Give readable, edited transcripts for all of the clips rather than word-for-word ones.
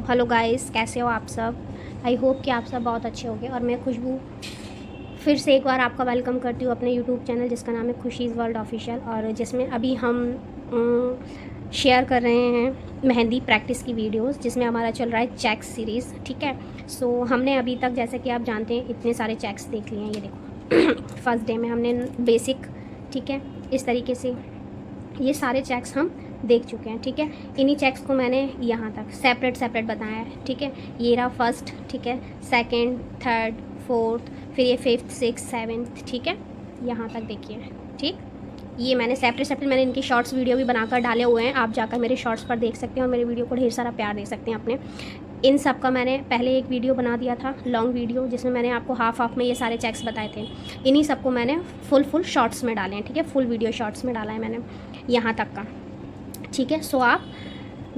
Hello guys, कैसे हो आप सब। आई होप कि आप सब बहुत अच्छे होंगे। और मैं खुशबू फिर से एक बार आपका वेलकम करती हूँ अपने यूट्यूब चैनल जिसका नाम है खुशीज़ वर्ल्ड ऑफिशियल, और जिसमें अभी हम शेयर कर रहे हैं मेहंदी प्रैक्टिस की वीडियोस, जिसमें हमारा चल रहा है चेक्स सीरीज़। ठीक है, सो हमने अभी तक, जैसे कि आप जानते हैं, इतने सारे चेक्स देख लिए हैं। ये देखो फर्स्ट डे में हमने बेसिक, ठीक है, इस तरीके से ये सारे चेक्स हम देख चुके हैं। ठीक है, इन्हीं चेक्स को मैंने यहाँ तक सेपरेट सेपरेट बताया है। ठीक है, ये रहा फर्स्ट, ठीक है, सेकंड, थर्ड, फोर्थ, फिर ये फिफ्थ, सिक्स, सेवन्थ। ठीक है, यहाँ तक देखिए। ठीक, ये मैंने सेपरेट सेपरेट मैंने इनकी शॉर्ट्स वीडियो भी बनाकर डाले हुए हैं, आप जाकर मेरे शॉर्ट्स पर देख सकते हैं और मेरे वीडियो को ढेर सारा प्यार दे सकते हैं अपने। इन सब का मैंने पहले एक वीडियो बना दिया था, लॉन्ग वीडियो, जिसमें मैंने आपको हाफ में ये सारे चेक्स बताए थे। इन्हीं सबको मैंने फुल शॉर्ट्स में डाले हैं। ठीक है, फुल वीडियो शॉर्ट्स में डाला है मैंने यहाँ तक का। ठीक है, सो आप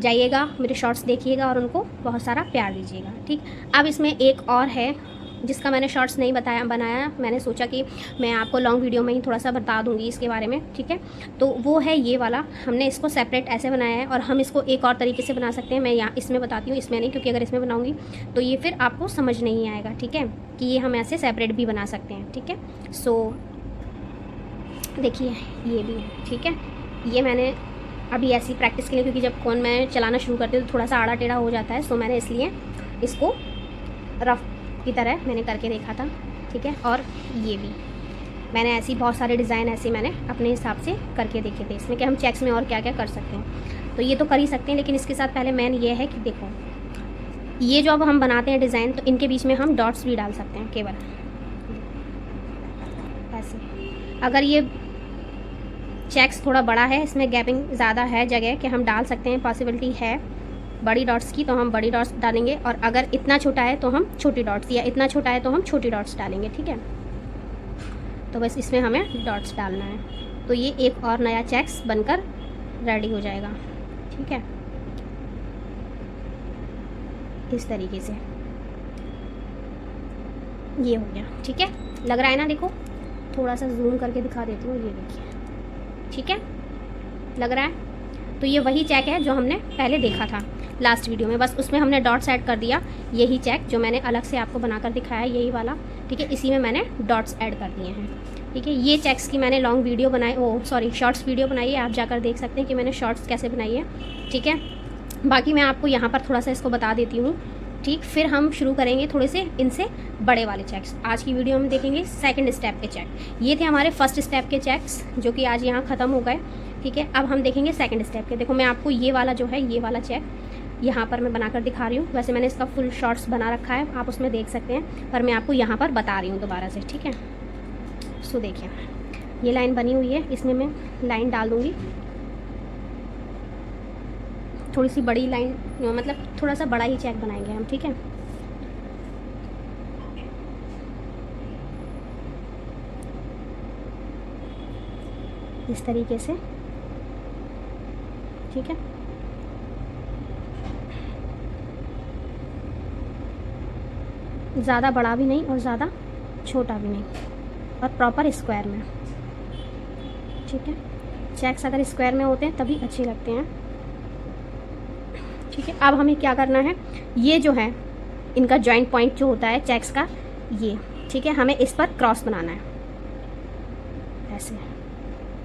जाइएगा, मेरे शॉर्ट्स देखिएगा और उनको बहुत सारा प्यार दीजिएगा। ठीक, अब इसमें एक और है जिसका मैंने शॉर्ट्स नहीं बनाया। मैंने सोचा कि मैं आपको लॉन्ग वीडियो में ही थोड़ा सा बता दूंगी इसके बारे में। ठीक है, तो वो है ये वाला। हमने इसको सेपरेट ऐसे बनाया है, और हम इसको एक और तरीके से बना सकते हैं। मैं यहाँ इसमें बताती हूँ, इसमें नहीं, क्योंकि अगर इसमें बनाऊँगी तो ये फिर आपको समझ नहीं आएगा। ठीक है, कि ये हम ऐसे सेपरेट भी बना सकते हैं। ठीक है, सो देखिए ये भी है। ठीक है, ये मैंने अभी ऐसी प्रैक्टिस के लिए, क्योंकि जब फ़ोन मैं चलाना शुरू करती हूँ तो थोड़ा सा आड़ा टेढ़ा हो जाता है, सो मैंने इसलिए इसको रफ की तरह मैंने करके देखा था। ठीक है, और ये भी मैंने ऐसी बहुत सारे डिज़ाइन ऐसे मैंने अपने हिसाब से करके देखे थे इसमें, कि हम चेक्स में और क्या क्या कर सकते हैं। तो ये तो कर ही सकते हैं, लेकिन इसके साथ पहले मेन ये है कि देखो, ये जो अब हम बनाते हैं डिज़ाइन, तो इनके बीच में हम डॉट्स भी डाल सकते हैं केवल ऐसे। अगर ये चेक्स थोड़ा बड़ा है, इसमें गैपिंग ज़्यादा है जगह, कि हम डाल सकते हैं, पॉसिबिलिटी है बड़ी डॉट्स की, तो हम बड़ी डॉट्स डालेंगे। और अगर इतना छोटा है तो हम छोटी डॉट्स, या इतना छोटा है तो हम छोटी डॉट्स डालेंगे। ठीक है, तो बस इसमें हमें डॉट्स डालना है, तो ये एक और नया चेक्स बनकर रेडी हो जाएगा। ठीक है, इस तरीके से ये हो गया। ठीक है, लग रहा है ना, देखो थोड़ा सा जूम करके दिखा देती हूँ, ये देखिए। ठीक है, लग रहा है। तो ये वही चेक है जो हमने पहले देखा था लास्ट वीडियो में, बस उसमें हमने डॉट्स ऐड कर दिया। यही चेक जो मैंने अलग से आपको बनाकर दिखाया है, यही वाला। ठीक है, इसी में मैंने डॉट्स ऐड कर दिए हैं। ठीक है, ये चेक्स की मैंने लॉन्ग वीडियो बनाई, शॉर्ट्स वीडियो बनाई है, आप जाकर देख सकते हैं कि मैंने शॉर्ट्स कैसे बनाई है। ठीक है, बाकी मैं आपको यहाँ पर थोड़ा सा इसको बता देती हूँ। ठीक, फिर हम शुरू करेंगे थोड़े से इनसे बड़े वाले चेक्स। आज की वीडियो में देखेंगे सेकंड स्टेप के चेक। ये थे हमारे फर्स्ट स्टेप के चेक्स, जो कि आज यहाँ ख़त्म हो गए। ठीक है, अब हम देखेंगे सेकंड स्टेप के। देखो, मैं आपको ये वाला जो है, ये वाला चेक यहाँ पर मैं बनाकर दिखा रही हूँ। वैसे मैंने इसका फुल शॉर्ट्स बना रखा है, आप उसमें देख सकते हैं, पर मैं आपको यहाँ पर बता रही हूँ दोबारा से। ठीक है, सो देखिए, ये लाइन बनी हुई है, इसमें मैं लाइन डाल दूँगी, थोड़ी सी बड़ी लाइन, मतलब थोड़ा सा बड़ा ही चेक बनाएंगे हम। ठीक है, इस तरीके से। ठीक है, ज़्यादा बड़ा भी नहीं और ज़्यादा छोटा भी नहीं, और प्रॉपर स्क्वायर में। ठीक है, चेक्स अगर स्क्वायर में होते हैं तभी अच्छे लगते हैं। ठीक है, अब हमें क्या करना है, ये जो है इनका जॉइंट पॉइंट जो होता है चेक्स का, ये। ठीक है, हमें इस पर क्रॉस बनाना है ऐसे,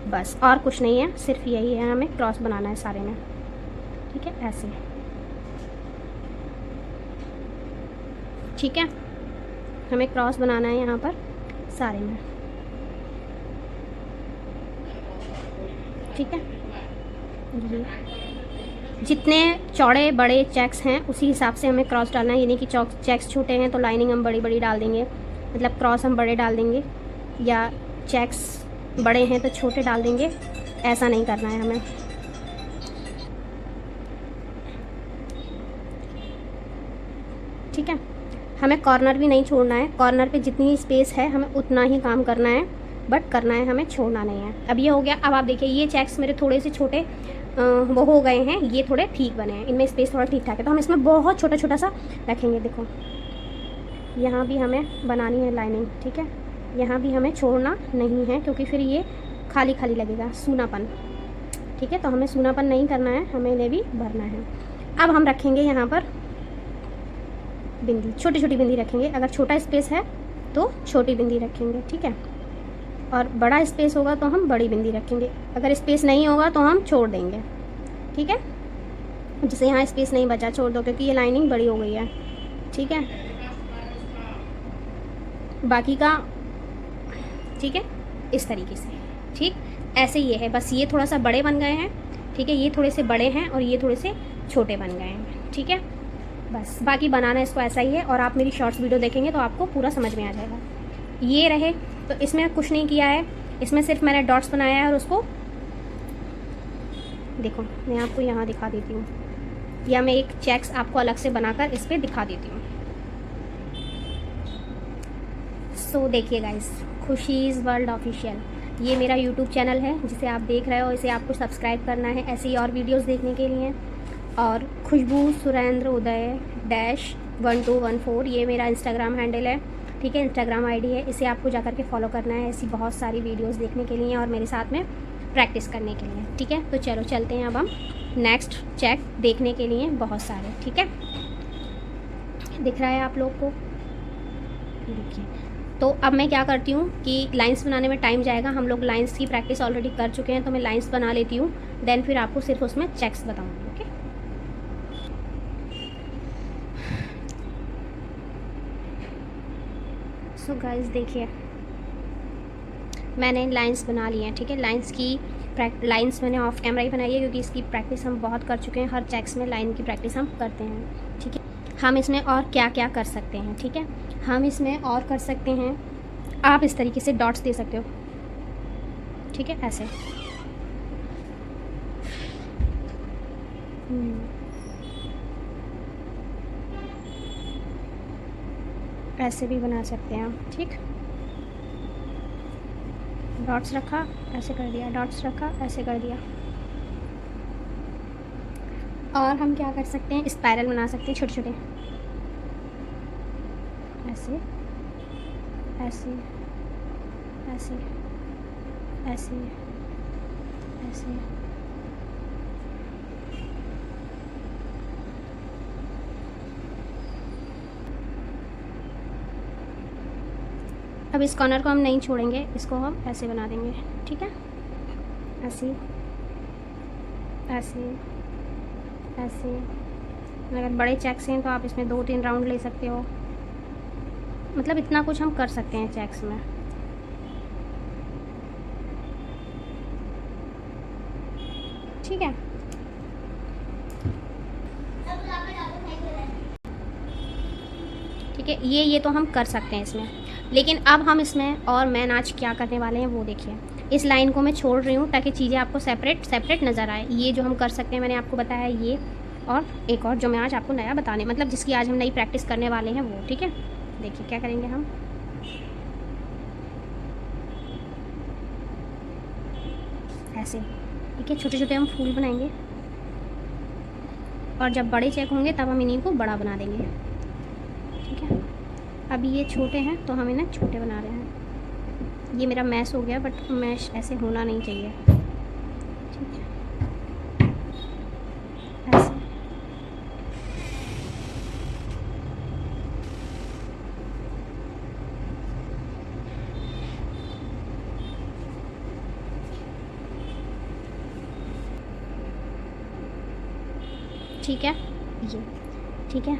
बस और कुछ नहीं है, सिर्फ यही है, हमें क्रॉस बनाना है सारे में। ठीक है, ऐसे। ठीक है, हमें क्रॉस बनाना है यहाँ पर सारे में। ठीक है, ये जितने चौड़े बड़े चेक्स हैं उसी हिसाब से हमें क्रॉस डालना है। यानी कि चेक्स छोटे हैं तो लाइनिंग हम बड़ी बड़ी डाल देंगे, मतलब क्रॉस हम बड़े डाल देंगे, या चेक्स बड़े हैं तो छोटे डाल देंगे। ऐसा नहीं करना है हमें। ठीक है, हमें कॉर्नर भी नहीं छोड़ना है, कॉर्नर पे जितनी स्पेस है हमें उतना ही काम करना है, बट करना है, हमें छोड़ना नहीं है। अब ये हो गया। अब आप देखिए, ये चेक्स मेरे थोड़े से छोटे वो हो गए हैं, ये थोड़े ठीक बने हैं, इनमें स्पेस थोड़ा ठीक ठाक है, तो हम इसमें बहुत छोटा छोटा सा रखेंगे। देखो, यहाँ भी हमें बनानी है लाइनिंग। ठीक है, यहाँ भी हमें छोड़ना नहीं है, क्योंकि फिर ये खाली खाली लगेगा, सूनापन। ठीक है, तो हमें सूनापन नहीं करना है, हमें इन्हें भी भरना है। अब हम रखेंगे यहाँ पर बिंदी, छोटी छोटी बिंदी रखेंगे। अगर छोटा स्पेस है तो छोटी बिंदी रखेंगे, ठीक है, और बड़ा स्पेस होगा तो हम बड़ी बिंदी रखेंगे। अगर स्पेस नहीं होगा तो हम छोड़ देंगे, ठीक है। जैसे यहाँ स्पेस नहीं बचा, छोड़ दो, क्योंकि ये लाइनिंग बड़ी हो गई है, ठीक है। बाकी का ठीक है इस तरीके से, ठीक ऐसे ये है। बस ये थोड़ा सा बड़े बन गए हैं, ठीक है, ये थोड़े से बड़े हैं और ये थोड़े से छोटे बन गए हैं, ठीक है। बस बाकी बनाना इसको ऐसा ही है, और आप मेरी शॉर्ट्स वीडियो देखेंगे तो आपको पूरा समझ में आ जाएगा। ये रहे, तो इसमें कुछ नहीं किया है, इसमें सिर्फ मैंने डॉट्स बनाया है और उसको देखो मैं आपको यहाँ दिखा देती हूँ, या मैं एक चेक्स आपको अलग से बनाकर इस पर दिखा देती हूँ। सो देखिए गाइस, खुशीज़ वर्ल्ड ऑफिशियल, ये मेरा यूट्यूब चैनल है जिसे आप देख रहे हो। इसे आपको सब्सक्राइब करना है ऐसे ही और वीडियोस देखने के लिए। और खुशबू सुरेंद्र उदय -1214 ये मेरा इंस्टाग्राम हैंडल है, ठीक है, इंस्टाग्राम आईडी है। इसे आपको जाकर के फॉलो करना है ऐसी बहुत सारी वीडियोस देखने के लिए और मेरे साथ में प्रैक्टिस करने के लिए, ठीक है। तो चलो चलते हैं अब हम नेक्स्ट चेक देखने के लिए, बहुत सारे, ठीक है। दिख रहा है आप लोग को, देखिए। तो अब मैं क्या करती हूँ कि लाइंस बनाने में टाइम जाएगा, हम लोग लाइंस की प्रैक्टिस ऑलरेडी कर चुके हैं, तो मैं लाइंस बना लेती हूँ, देन फिर आपको सिर्फ उसमें चेक्स बताऊँगी, ओके। सो गाइस देखिए, मैंने लाइंस बना ली हैं, ठीक है। लाइंस मैंने ऑफ कैमरा ही बनाई है, क्योंकि इसकी प्रैक्टिस हम बहुत कर चुके हैं। हर चेक्स में लाइन की प्रैक्टिस हम करते हैं, ठीक है। हम इसमें और क्या क्या कर सकते हैं, ठीक है। हम इसमें और कर सकते हैं, आप इस तरीके से डॉट्स दे सकते हो, ठीक है, ऐसे ऐसे भी बना सकते हैं हम, ठीक। डॉट्स रखा ऐसे कर दिया, डॉट्स रखा ऐसे कर दिया। और हम क्या कर सकते हैं, स्पाइरल बना सकते हैं छोटे छोटे, ऐसे ऐसे ऐसे ऐसे ऐसे। अब इस कॉर्नर को हम नहीं छोड़ेंगे, इसको हम ऐसे बना देंगे, ठीक है, ऐसे ऐसे ऐसे। अगर बड़े चेक्स हैं तो आप इसमें 2-3 राउंड ले सकते हो, मतलब इतना कुछ हम कर सकते हैं चेक्स में, ठीक है। ठीक है, ये तो हम कर सकते हैं इसमें, लेकिन अब हम इसमें और मैन आज क्या करने वाले हैं वो देखिए। इस लाइन को मैं छोड़ रही हूँ ताकि चीज़ें आपको सेपरेट नज़र आए। ये जो हम कर सकते हैं मैंने आपको बताया, ये और एक और जो मैं आज आपको नया बताने, मतलब जिसकी आज हम नई प्रैक्टिस करने वाले हैं वो, ठीक है। देखिए क्या करेंगे हम, ऐसे, ठीक है, छोटे छोटे हम फूल बनाएंगे, और जब बड़े चेक होंगे तब हम इन्हीं को बड़ा बना देंगे, ठीक है। अभी ये छोटे हैं तो हम इन्हें छोटे बना रहे हैं। ये मेरा मैश हो गया, बट मैश ऐसे होना नहीं चाहिए, ठीक है, ऐसे। ठीक है, ये ठीक है।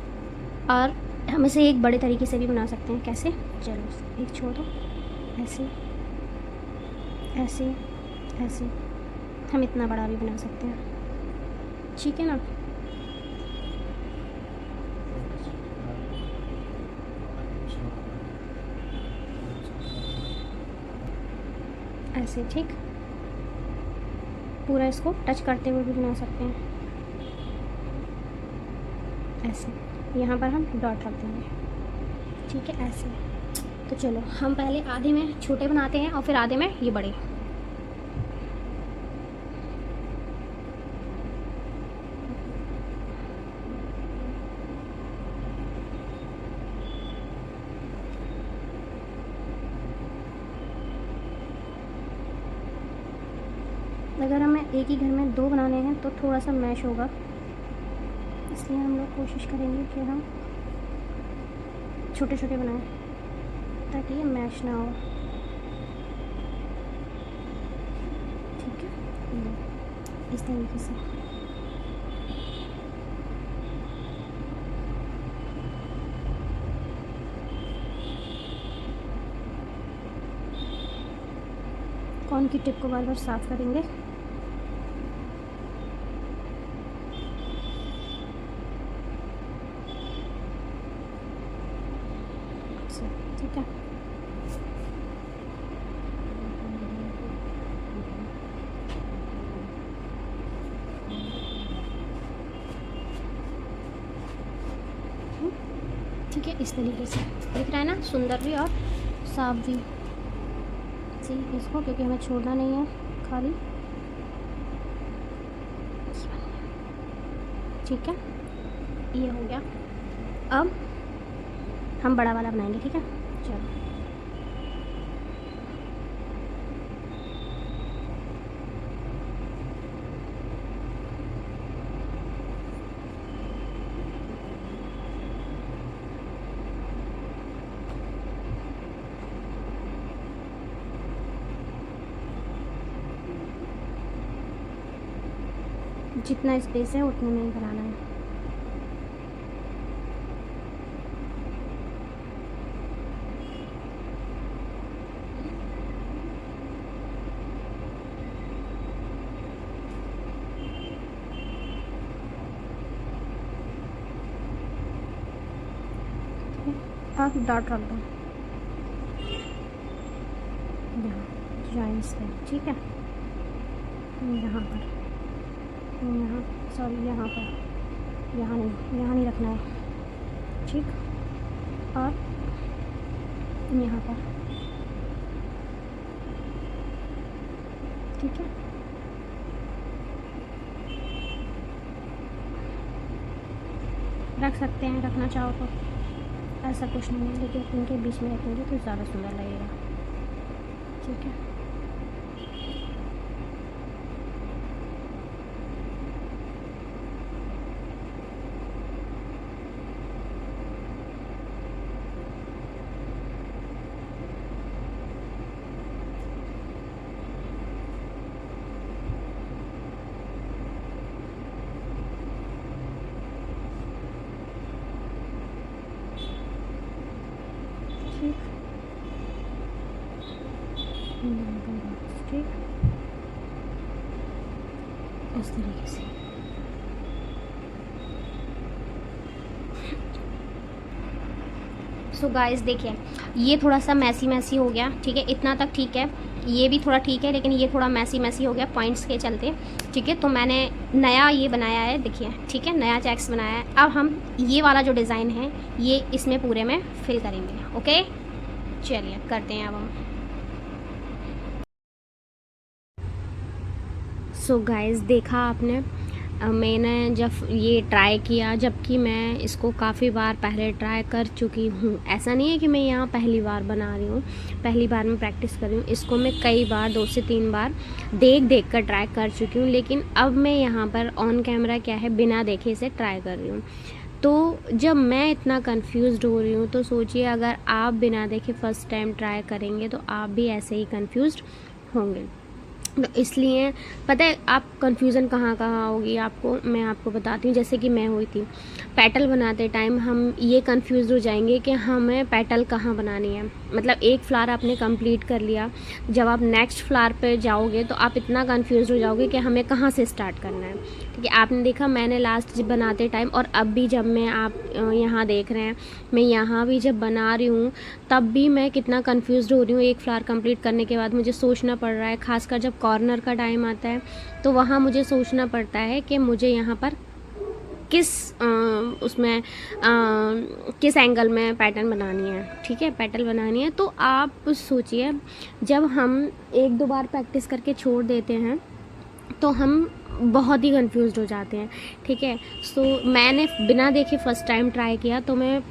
और हम इसे एक बड़े तरीके से भी बना सकते हैं, कैसे, चलो एक छोड़ दो, ऐसे ऐसे ऐसे, हम इतना बड़ा भी बना सकते हैं, ठीक है ना। ऐसे, ठीक, पूरा इसको टच करते हुए भी बना सकते हैं, ऐसे। यहाँ पर हम डॉट रख देंगे, ठीक है, ऐसे। तो चलो हम पहले आधे में छोटे बनाते हैं और फिर आधे में ये बड़े। अगर हमें एक ही घर में 2 बनाने हैं तो थोड़ा सा मैश होगा, इसलिए हम लोग कोशिश करेंगे कि हम छोटे छोटे बनाएं ताकि ये मैश ना हो। ठीक है, इस तरीके से। कॉर्न की टिप को बार बार साफ़ करेंगे। ठीक है, ठीक है, इस तरीके से दिख रहा है ना, सुंदर भी और साफ भी। सी इसको, क्योंकि हमें छोड़ना नहीं है खाली। ठीक है, ये हो गया। अब हम बड़ा वाला बनाएंगे। ठीक है, चलो। जितना स्पेस है उतने में ही बनाना है। आप डॉट रख दो यहाँ जॉइंट्स पे। ठीक है, यहाँ पर, यहाँ, सॉरी यहाँ पर, यहाँ नहीं रखना है। ठीक, और यहाँ पर। ठीक है, रख सकते हैं, रखना चाहो तो, ऐसा कुछ नहीं है, लेकिन इनके बीच में रखेंगे तो ज़्यादा सुंदर लगेगा। ठीक है, ठीक, इस तरीके से। सो गाइस देखिए, ये थोड़ा सा मैसी हो गया। ठीक है, इतना तक ठीक है, ये भी थोड़ा ठीक है, लेकिन ये थोड़ा मैसी हो गया पॉइंट्स के चलते। ठीक है, तो मैंने नया ये बनाया है, देखिए। ठीक है, नया चेक्स बनाया है। अब हम ये वाला जो डिज़ाइन है ये इसमें पूरे में फिल करेंगे। ओके, चलिए करते हैं अब हम। सो गाइस देखा आपने, मैंने जब ये ट्राई किया, जबकि मैं इसको काफ़ी बार पहले ट्राई कर चुकी हूँ। ऐसा नहीं है कि मैं यहाँ पहली बार बना रही हूँ, पहली बार मैं प्रैक्टिस कर रही हूँ। इसको मैं कई बार 2 से 3 बार देख कर ट्राई कर चुकी हूँ, लेकिन अब मैं यहाँ पर ऑन कैमरा क्या है बिना देखे इसे ट्राई कर रही हूँ। तो जब मैं इतना कंफ्यूज्ड हो रही हूँ, तो सोचिए अगर आप बिना देखे फ़र्स्ट टाइम ट्राई करेंगे तो आप भी ऐसे ही कंफ्यूज्ड होंगे। तो इसलिए पता है आप कन्फ्यूज़न कहाँ होगी आपको, मैं आपको बताती हूँ। जैसे कि मैं हुई थी, पेटल बनाते टाइम हम ये कंफ्यूज हो जाएंगे कि हमें पेटल कहाँ बनानी है। मतलब एक फ्लावर आपने कंप्लीट कर लिया, जब आप नेक्स्ट फ्लावर पे जाओगे तो आप इतना कंफ्यूज हो जाओगे कि हमें कहाँ से स्टार्ट करना है। ठीक है, आपने देखा मैंने लास्ट बनाते टाइम, और अब भी जब मैं आप यहाँ देख रहे हैं, मैं यहाँ भी जब बना रही हूँ तब भी मैं कितना कंफ्यूज हो रही हूँ। एक फ्लावर कंप्लीट करने के बाद मुझे सोचना पड़ रहा है, खासकर जब कॉर्नर का टाइम आता है तो वहाँ मुझे सोचना पड़ता है कि मुझे यहाँ पर किस उसमें किस एंगल में पैटर्न बनानी है। ठीक है, पैटर्न बनानी है। तो आप सोचिए जब हम 1-2 बार प्रैक्टिस करके छोड़ देते हैं तो हम बहुत ही कंफ्यूज्ड हो जाते हैं। ठीक है, सो मैंने बिना देखे फ़र्स्ट टाइम ट्राई किया तो मैं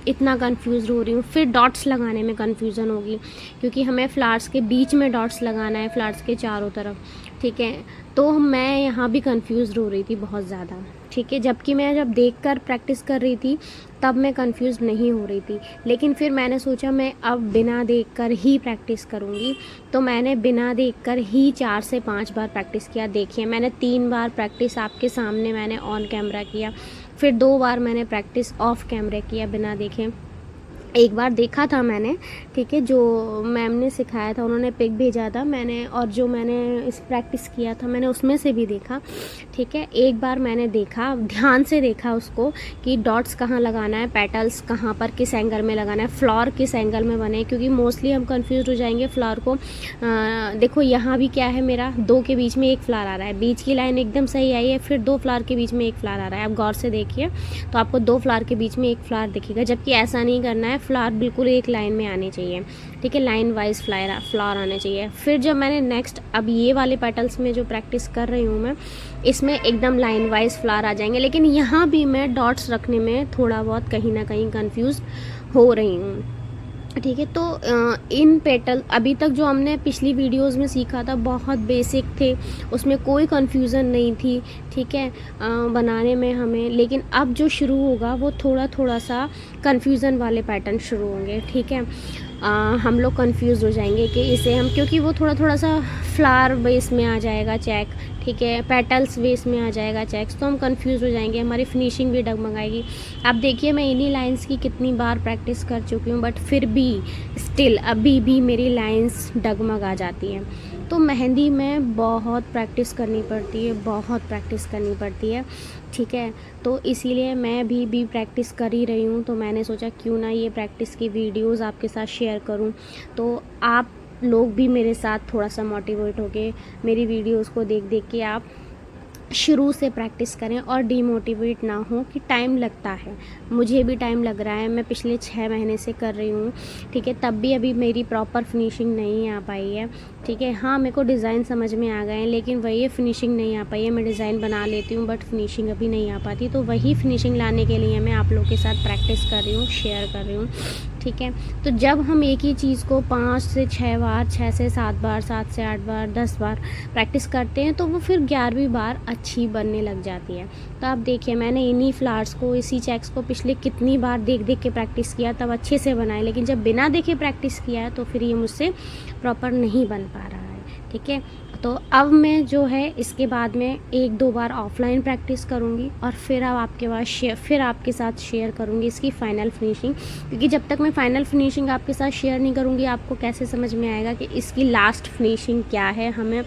इतना कंफ्यूज्ड हो रही हूँ। फिर डॉट्स लगाने में कंफ्यूजन होगी, क्योंकि हमें फ्लावर्स के बीच में डॉट्स लगाना है, फ्लावर्स के चारों तरफ। ठीक है, तो मैं यहाँ भी कंफ्यूज्ड हो रही थी बहुत ज़्यादा। ठीक है। जबकि मैं जब देखकर प्रैक्टिस कर रही थी तब मैं कंफ्यूज नहीं हो रही थी, लेकिन फिर मैंने सोचा मैं अब बिना देखकर ही प्रैक्टिस करूँगी। तो मैंने बिना देखकर ही 4 से 5 बार प्रैक्टिस किया। देखिए मैंने 3 बार प्रैक्टिस आपके सामने मैंने ऑन कैमरा किया, फिर 2 बार मैंने प्रैक्टिस ऑफ कैमरा किया बिना देखे। एक बार देखा था मैंने, ठीक है, जो मैम ने सिखाया था उन्होंने पिक भेजा था मैंने, और जो मैंने इस प्रैक्टिस किया था मैंने उसमें से भी देखा, ठीक है। एक बार मैंने देखा, ध्यान से देखा उसको कि डॉट्स कहाँ लगाना है, पेटल्स कहाँ पर किस एंगल में लगाना है, फ्लावर किस एंगल में बने, क्योंकि मोस्टली हम कंफ्यूज हो जाएंगे फ्लावर को। देखो यहाँ भी क्या है, मेरा 2 के बीच में एक फ्लावर आ रहा है, बीच की लाइन एकदम सही आई है, फिर 2 फ्लावर के बीच में एक फ्लावर आ रहा है। आप गौर से देखिए तो आपको 2 फ्लावर के बीच में एक फ्लावर दिखेगा, जबकि ऐसा नहीं करना है, फ्लावर बिल्कुल एक लाइन में आने चाहिए, ठीक है, लाइन वाइज फ्लावर आने चाहिए। फिर जब मैंने नेक्स्ट अब ये वाले पेटल्स में जो प्रैक्टिस कर रही हूँ मैं, इसमें एकदम लाइन वाइज फ्लावर आ जाएंगे, लेकिन यहाँ भी मैं डॉट्स रखने में थोड़ा बहुत कहीं ना कहीं कंफ्यूज हो रही हूँ, ठीक है। तो इन पेटल अभी तक जो हमने पिछली वीडियोस में सीखा था बहुत बेसिक थे, उसमें कोई कन्फ्यूज़न नहीं थी, ठीक है, बनाने में हमें। लेकिन अब जो शुरू होगा वो थोड़ा सा कन्फ्यूज़न वाले पैटर्न शुरू होंगे, ठीक है। हम लोग कंफ्यूज हो जाएंगे कि इसे हम, क्योंकि वो थोड़ा सा फ्लावर बेस में आ जाएगा चेक, ठीक है, पेटल्स बेस में आ जाएगा चेक्स, तो हम कंफ्यूज हो जाएंगे, हमारी फिनिशिंग भी डगमगाएगी। अब देखिए मैं इन्हीं लाइंस की कितनी बार प्रैक्टिस कर चुकी हूँ, बट फिर भी स्टिल अभी भी मेरी लाइंस डगमगा जाती हैं। तो मेहंदी में बहुत प्रैक्टिस करनी पड़ती है, बहुत प्रैक्टिस करनी पड़ती है, ठीक है। तो इसीलिए मैं भी प्रैक्टिस कर ही रही हूँ, तो मैंने सोचा क्यों ना ये प्रैक्टिस की वीडियोस आपके साथ शेयर करूँ, तो आप लोग भी मेरे साथ थोड़ा सा मोटिवेट होके मेरी वीडियोस को देख के आप शुरू से प्रैक्टिस करें और डीमोटिवेट ना हो कि टाइम लगता है। मुझे भी टाइम लग रहा है, मैं पिछले 6 महीने से कर रही हूँ, ठीक है, तब भी अभी मेरी प्रॉपर फिनिशिंग नहीं आ पाई है, ठीक है। हाँ मेरे को डिज़ाइन समझ में आ गए हैं, लेकिन वही फिनिशिंग नहीं आ पाई है। मैं डिज़ाइन बना लेती हूँ बट फिनिशिंग अभी नहीं आ पाती, तो वही फिनिशिंग लाने के लिए मैं आप लोग के साथ प्रैक्टिस कर रही हूँ, शेयर कर रही हूँ, ठीक है। तो जब हम एक ही चीज़ को 5 से 6 बार, 6 से 7 बार, 7 से 8 बार, 10 बार प्रैक्टिस करते हैं तो वो फिर 11वीं बार अच्छी बनने लग जाती है। तो आप देखिए मैंने इन्हीं फ्लावर्स को, इसी चेक्स को पिछले कितनी बार देख के प्रैक्टिस किया तब अच्छे से बनाए, लेकिन जब बिना देखे प्रैक्टिस किया है तो फिर ये मुझसे प्रॉपर नहीं बन पा रहा है, ठीक है। तो अब मैं जो है इसके बाद में 1-2 बार ऑफलाइन प्रैक्टिस करूँगी और फिर अब फिर आपके साथ शेयर करूँगी इसकी फ़ाइनल फिनिशिंग, क्योंकि जब तक मैं फ़ाइनल फिनिशिंग आपके साथ शेयर नहीं करूँगी आपको कैसे समझ में आएगा कि इसकी लास्ट फिनिशिंग क्या है, हमें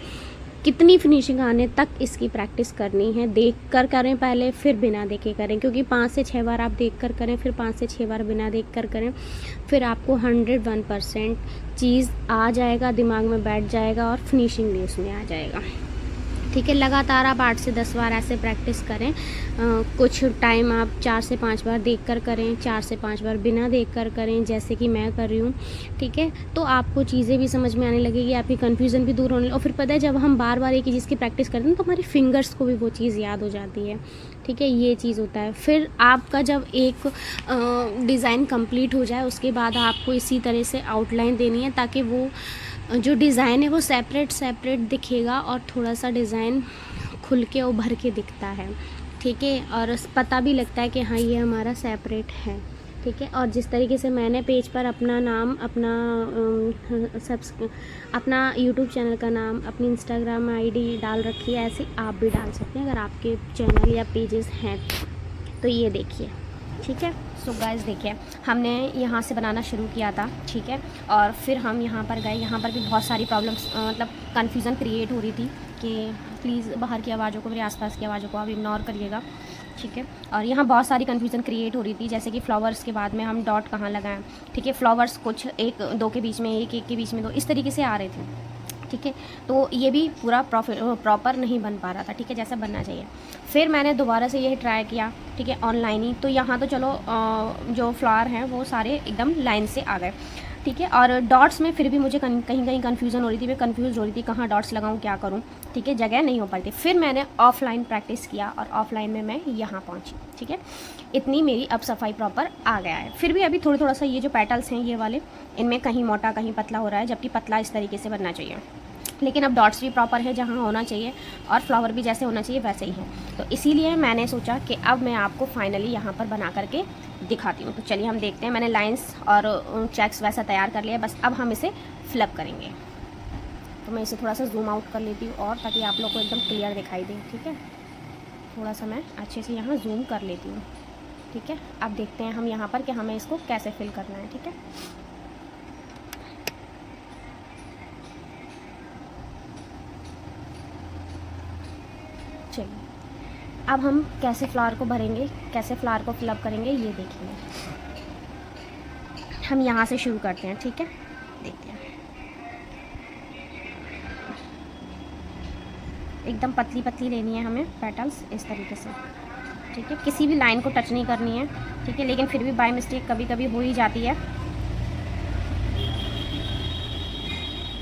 कितनी फिनिशिंग आने तक इसकी प्रैक्टिस करनी है। देख कर करें पहले, फिर बिना देखे करें, क्योंकि 5 से 6 बार आप देख कर करें, फिर 5 से 6 बार बिना देख कर करें, फिर आपको 101% चीज़ आ जाएगा, दिमाग में बैठ जाएगा और फिनिशिंग भी उसमें आ जाएगा, ठीक है। लगातार आप 8 से 10 बार ऐसे प्रैक्टिस करें। कुछ टाइम आप 4 से 5 बार देख कर करें, 4 से 5 बार बिना देख कर करें, जैसे कि मैं कर रही हूँ, ठीक है। तो आपको चीज़ें भी समझ में आने लगेगी, आपकी कन्फ्यूज़न भी दूर होने और फिर पता है जब हम बार बार एक ही चीज़ की प्रैक्टिस करते हैं तो हमारी फिंगर्स को भी वो चीज़ याद हो जाती है, ठीक है, ये चीज़ होता है। फिर आपका जब एक डिज़ाइन कंप्लीट हो जाए उसके बाद आपको इसी तरह से आउटलाइन देनी है, ताकि वो जो डिज़ाइन है वो सेपरेट दिखेगा और थोड़ा सा डिज़ाइन खुल के उभर के दिखता है, ठीक है, और पता भी लगता है कि हाँ ये हमारा सेपरेट है, ठीक है। और जिस तरीके से मैंने पेज पर अपना नाम, अपना यूट्यूब चैनल का नाम, अपनी इंस्टाग्राम आईडी डाल रखी है, ऐसे आप भी डाल सकते हैं अगर आपके चैनल या पेजेस हैं तो ये देखिए, ठीक है। सो गाइस देखिए हमने यहाँ से बनाना शुरू किया था, ठीक है, और फिर हम यहाँ पर गए, यहाँ पर भी बहुत सारी प्रॉब्लम्स मतलब कन्फ्यूज़न क्रिएट हो रही थी कि प्लीज़ बाहर की आवाज़ों को, मेरे आसपास की आवाज़ों को आप इग्नोर करिएगा, ठीक है। और यहाँ बहुत सारी कन्फ्यूज़न क्रिएट हो रही थी, जैसे कि फ्लावर्स के बाद में हम डॉट कहाँ लगाएं, ठीक है, फ्लावर्स कुछ 1-2 के बीच में, 1-1 के बीच में 2, इस तरीके से आ रहे थे, ठीक है। तो ये भी पूरा प्रॉपर नहीं बन पा रहा था, ठीक है, जैसा बनना चाहिए। फिर मैंने दोबारा से ये ट्राई किया, ठीक है, ऑनलाइन ही। तो यहाँ तो चलो जो फ्लावर हैं वो सारे एकदम लाइन से आ गए, ठीक है। और डॉट्स में फिर भी मुझे कहीं कन्फ्यूज़न हो रही थी, मैं कन्फ्यूज़ हो रही थी कहाँ डॉट्स लगाऊँ, क्या करूँ, ठीक है, जगह नहीं हो पाई थी। फिर मैंने ऑफलाइन प्रैक्टिस किया और ऑफलाइन में मैं यहाँ पहुँची, ठीक है। इतनी मेरी अब सफाई प्रॉपर आ गया है। फिर भी अभी थोड़ा सा ये जो पेटल्स हैं ये वाले, इनमें कहीं मोटा कहीं पतला हो रहा है, जबकि पतला इस तरीके से बनना चाहिए, लेकिन अब डॉट्स भी प्रॉपर है जहाँ होना चाहिए और फ्लावर भी जैसे होना चाहिए वैसे ही है। तो इसीलिए मैंने सोचा कि अब मैं आपको फाइनली यहाँ पर बना करके दिखाती हूँ। तो चलिए हम देखते हैं। मैंने लाइंस और चेक्स वैसा तैयार कर लिया, बस अब हम इसे फ्लिप करेंगे। तो मैं इसे थोड़ा सा जूम आउट कर लेती हूँ और ताकि आप लोग को एकदम क्लियर दिखाई दे। ठीक है, थोड़ा सा मैं अच्छे से यहाँ जूम कर लेती हूँ। ठीक है, अब देखते हैं हम यहाँ पर कि हमें इसको कैसे फिल करना है। ठीक है, चलिए अब हम कैसे फ्लावर को भरेंगे, कैसे फ्लावर को फिलअप करेंगे ये देखिए। हम यहाँ से शुरू करते हैं। ठीक है, देखते हैं। एकदम पतली पतली लेनी है हमें पेटल्स इस तरीके से। ठीक है, किसी भी लाइन को टच नहीं करनी है। ठीक है, लेकिन फिर भी बाय मिस्टेक कभी कभी हो ही जाती है।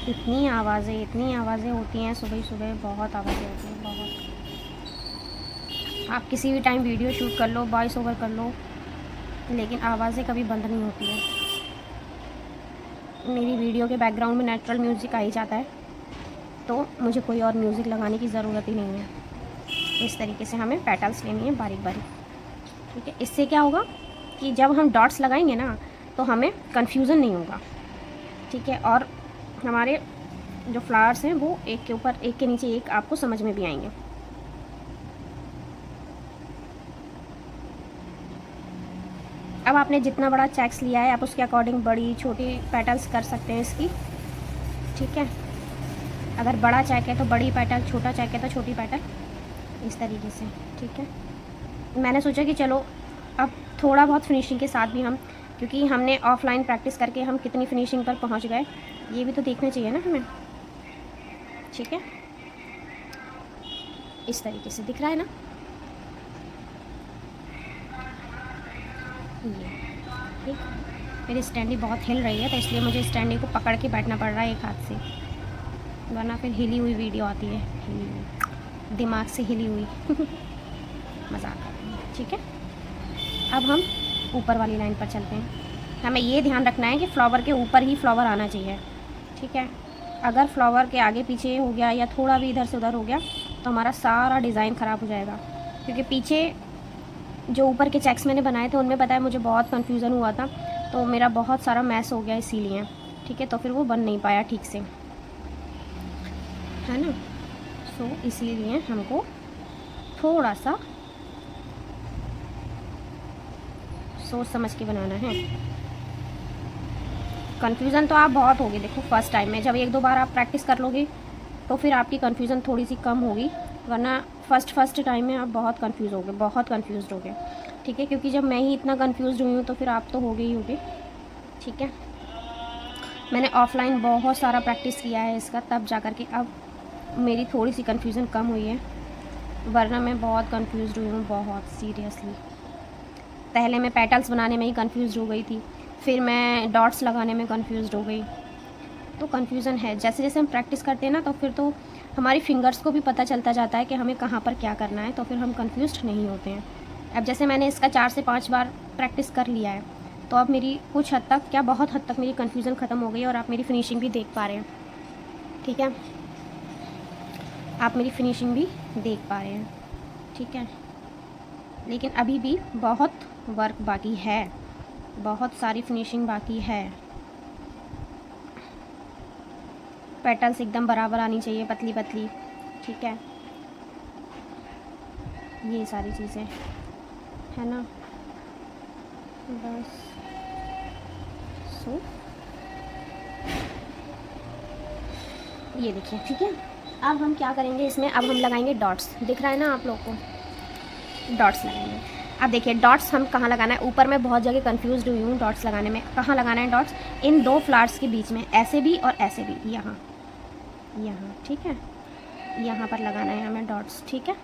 इतनी आवाज़ें होती हैं सुबह सुबह, बहुत आवाज़ें होती हैं बहुत। आप किसी भी टाइम वीडियो शूट कर लो, वॉइस ओवर कर लो, लेकिन आवाज़ें कभी बंद नहीं होती हैं। मेरी वीडियो के बैकग्राउंड में नेचुरल म्यूज़िक आ ही जाता है, तो मुझे कोई और म्यूज़िक लगाने की ज़रूरत ही नहीं है। इस तरीके से हमें पेटल्स लेनी है बारीक बारीक। ठीक है, इससे क्या होगा कि जब हम डॉट्स लगाएंगे ना तो हमें कन्फ्यूज़न नहीं होगा। ठीक है, और हमारे जो फ्लावर्स हैं वो एक के ऊपर एक के नीचे एक आपको समझ में भी आएंगे। अब आपने जितना बड़ा चेक्स लिया है आप उसके अकॉर्डिंग बड़ी छोटी पेटल्स कर सकते हैं इसकी। ठीक है, अगर बड़ा चेक है तो बड़ी पेटल, छोटा चेक है तो छोटी पेटल, इस तरीके से। ठीक है, मैंने सोचा कि चलो अब थोड़ा बहुत फिनिशिंग के साथ भी हम, क्योंकि हमने ऑफलाइन प्रैक्टिस करके हम कितनी फिनिशिंग पर पहुंच गए ये भी तो देखना चाहिए ना हमें। ठीक है, इस तरीके से दिख रहा है ना ये। ठीक, मेरी स्टैंडी बहुत हिल रही है तो इसलिए मुझे स्टैंडी को पकड़ के बैठना पड़ रहा है एक हाथ से, वरना फिर हिली हुई वीडियो आती है, हिली हुई दिमाग से हिली हुई मजाक कर रही है। ठीक है, अब हम ऊपर वाली लाइन पर चलते हैं। हमें ये ध्यान रखना है कि फ्लावर के ऊपर ही फ्लावर आना चाहिए। ठीक है, अगर फ्लावर के आगे पीछे हो गया या थोड़ा भी इधर से उधर हो गया तो हमारा सारा डिज़ाइन ख़राब हो जाएगा। क्योंकि पीछे जो ऊपर के चेक्स मैंने बनाए थे उनमें पता है मुझे बहुत कन्फ्यूज़न हुआ था, तो मेरा बहुत सारा मैस हो गया इसीलिए। ठीक है, तो फिर वो बन नहीं पाया ठीक से, है ना। सो इसीलिए हमको थोड़ा सा सोच समझ के बनाना है। कन्फ्यूज़न तो आप बहुत होगी, देखो फर्स्ट टाइम में, जब एक दो बार आप प्रैक्टिस कर लोगे तो फिर आपकी कन्फ्यूज़न थोड़ी सी कम होगी, वरना फर्स्ट टाइम में आप बहुत कंफ्यूज होगे, बहुत कंफ्यूज होगे। ठीक है, क्योंकि जब मैं ही इतना कंफ्यूज हुई हूँ तो फिर आप तो होगे ही होगे। ठीक है, मैंने ऑफलाइन बहुत सारा प्रैक्टिस किया है इसका, तब जा कर के अब मेरी थोड़ी सी कन्फ्यूज़न कम हुई है, वरना मैं बहुत कंफ्यूज हुई हूँ, बहुत सीरियसली। पहले मैं पेटल्स बनाने में ही कंफ्यूज हो गई थी, फिर मैं डॉट्स लगाने में कंफ्यूज हो गई। तो कन्फ्यूज़न है, जैसे जैसे हम प्रैक्टिस करते हैं ना तो फिर तो हमारी फिंगर्स को भी पता चलता जाता है कि हमें कहाँ पर क्या करना है, तो फिर हम कंफ्यूज्ड नहीं होते हैं। अब जैसे मैंने इसका 4 से 5 बार प्रैक्टिस कर लिया है, तो अब मेरी कुछ हद तक, क्या बहुत हद तक मेरी कन्फ्यूज़न ख़त्म हो गई और आप मेरी फिनिशिंग भी देख पा रहे हैं। ठीक है, आप मेरी फिनिशिंग भी देख पा रहे हैं। ठीक है, लेकिन अभी भी बहुत वर्क बाकी है, बहुत सारी फिनिशिंग बाकी है। पेटल्स एकदम बराबर आनी चाहिए, पतली पतली। ठीक है, ये सारी चीज़ें है ना, बस। सो ये देखिए। ठीक है, अब हम क्या करेंगे इसमें, अब हम लगाएंगे डॉट्स। दिख रहा है ना आप लोग को, डॉट्स लगाएंगे। अब देखिए डॉट्स हम कहाँ लगाना है, ऊपर मैं बहुत जगह कंफ्यूज हुई हूँ डॉट्स लगाने में। कहाँ लगाना है डॉट्स, इन दो फ्लावर्स के बीच में, ऐसे भी और ऐसे भी, यहाँ यहाँ। ठीक है, यहाँ पर लगाना है हमें डॉट्स। ठीक है,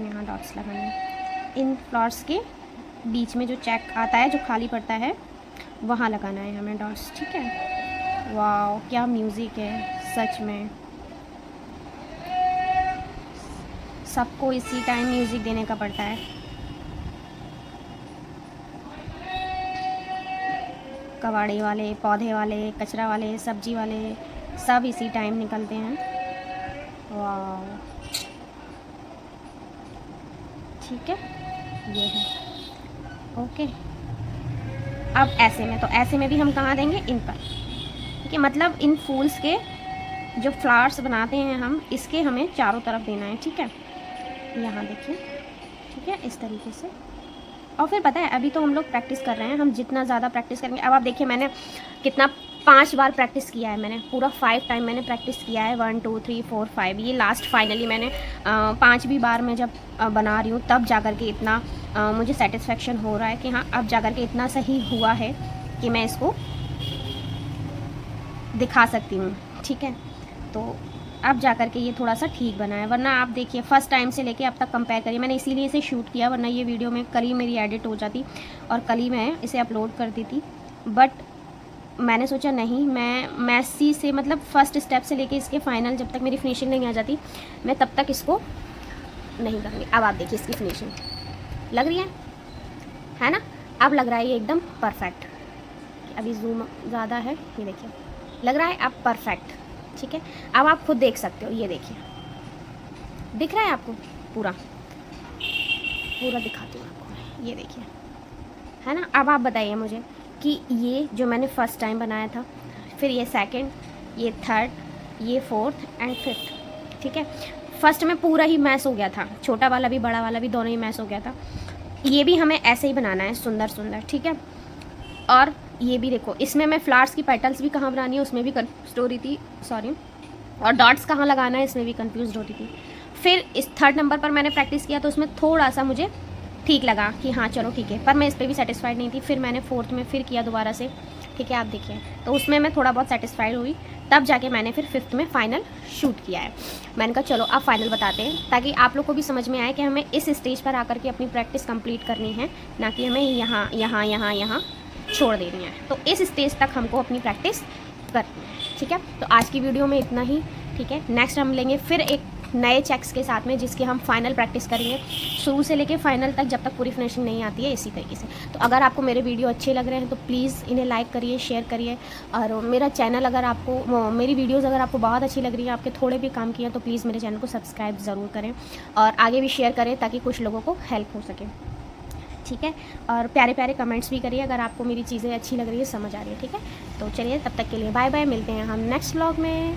यहाँ डॉट्स लगाना है, इन फ्लावर्स के बीच में जो चेक आता है, जो खाली पड़ता है, वहाँ लगाना है हमें डॉट्स। ठीक है, वाह क्या म्यूज़िक है सच में, सबको इसी टाइम म्यूज़िक देने का पड़ता है। कबाड़ी वाले, पौधे वाले, कचरा वाले, सब्जी वाले, सब इसी टाइम निकलते हैं। वाह, ठीक है, ये है। ओके, अब ऐसे में, तो ऐसे में भी हम कहाँ देंगे, इन पर, ठीक है। मतलब इन फूल्स के जो फ्लावर्स बनाते हैं हम, इसके हमें चारों तरफ देना है, ठीक है। यहाँ देखिए, ठीक है, इस तरीके से। और फिर पता है, अभी तो हम लोग प्रैक्टिस कर रहे हैं, हम जितना ज़्यादा प्रैक्टिस करेंगे, अब आप देखिए मैंने कितना 5 बार प्रैक्टिस किया है, मैंने पूरा 5 टाइम मैंने प्रैक्टिस किया है, 1 2 3 4 5, ये लास्ट फाइनली मैंने 5वीं बार में जब बना रही हूँ, तब जा कर के इतना मुझे सेटिस्फेक्शन हो रहा है कि हाँ, अब जा कर के इतना सही हुआ है कि मैं इसको दिखा सकती हूँ, ठीक है। तो अब जा कर के ये थोड़ा सा ठीक बना है, वरना आप देखिए फर्स्ट टाइम से लेके अब तक कंपेयर करिए, मैंने इसीलिए इसे शूट किया, वरना ये वीडियो में कल ही मेरी एडिट हो जाती और कल ही मैं इसे अपलोड कर दी थी। बट मैंने सोचा नहीं, मैं मैसी से, मतलब फर्स्ट स्टेप से लेके इसके फाइनल जब तक मेरी फिनिशिंग नहीं आ जाती, मैं तब तक इसको नहीं करूँगी। अब आप देखिए इसकी फिनिशिंग लग रही है ना, अब लग रहा है ये एकदम परफेक्ट। अभी जूम ज़्यादा है, ये देखिए लग रहा है अब परफेक्ट, ठीक है। अब आप खुद देख सकते हो, ये देखिए दिख रहा है आपको, पूरा पूरा दिखाती हूँ आपको, ये देखिए, है ना। अब आप बताइए मुझे कि ये जो मैंने फ़र्स्ट टाइम बनाया था, फिर ये सेकंड, ये थर्ड, ये फोर्थ एंड फिफ्थ, ठीक है। फर्स्ट में पूरा ही मैस हो गया था, छोटा वाला भी बड़ा वाला भी दोनों ही मैस हो गया था। ये भी हमें ऐसे ही बनाना है, सुंदर सुंदर, ठीक है। और ये भी देखो, इसमें मैं फ्लावर्स की पेटल्स भी कहाँ बनानी है उसमें भी कन्फ्यूज हो रही थी, सॉरी, और डॉट्स कहाँ लगाना है इसमें भी कन्फ्यूज हो रही थी। फिर इस थर्ड नंबर पर मैंने प्रैक्टिस किया तो उसमें थोड़ा सा मुझे ठीक लगा कि हाँ चलो ठीक है, पर मैं इस पर भी सेटिस्फाइड नहीं थी। फिर मैंने फोर्थ में फिर किया दोबारा से, ठीक है, आप देखिए, तो उसमें मैं थोड़ा बहुत सेटिस्फाइड हुई, तब जाके मैंने फिर फिफ्थ में फ़ाइनल शूट किया है। मैंने कहा चलो आप फाइनल बताते हैं, ताकि आप लोग को भी समझ में आए कि हमें इस स्टेज पर आकर के अपनी प्रैक्टिस कंप्लीट करनी है, ना कि हमें यहाँ यहाँ यहाँ यहाँ छोड़ देनी है। तो इस स्टेज तक हमको अपनी प्रैक्टिस करनी है, ठीक है। तो आज की वीडियो में इतना ही, ठीक है। नेक्स्ट हम लेंगे फिर एक नए चेक्स के साथ में, जिसके हम फाइनल प्रैक्टिस करेंगे शुरू से लेके फाइनल तक, जब तक पूरी फिनिशिंग नहीं आती है, इसी तरीके से। तो अगर आपको मेरे वीडियो अच्छे लग रहे हैं तो प्लीज़ इन्हें लाइक करिए, शेयर करिए, और मेरा चैनल अगर आपको, मेरी वीडियोज़ अगर आपको बहुत अच्छी लग रही है, आपके थोड़े भी काम किए तो प्लीज़ मेरे चैनल को सब्सक्राइब ज़रूर करें और आगे भी शेयर करें, ताकि कुछ लोगों को हेल्प हो सके, ठीक है। और प्यारे प्यारे कमेंट्स भी करिए अगर आपको मेरी चीज़ें अच्छी लग रही है, समझ आ रही है, ठीक है। तो चलिए, तब तक के लिए बाय बाय, मिलते हैं हम नेक्स्ट व्लॉग में।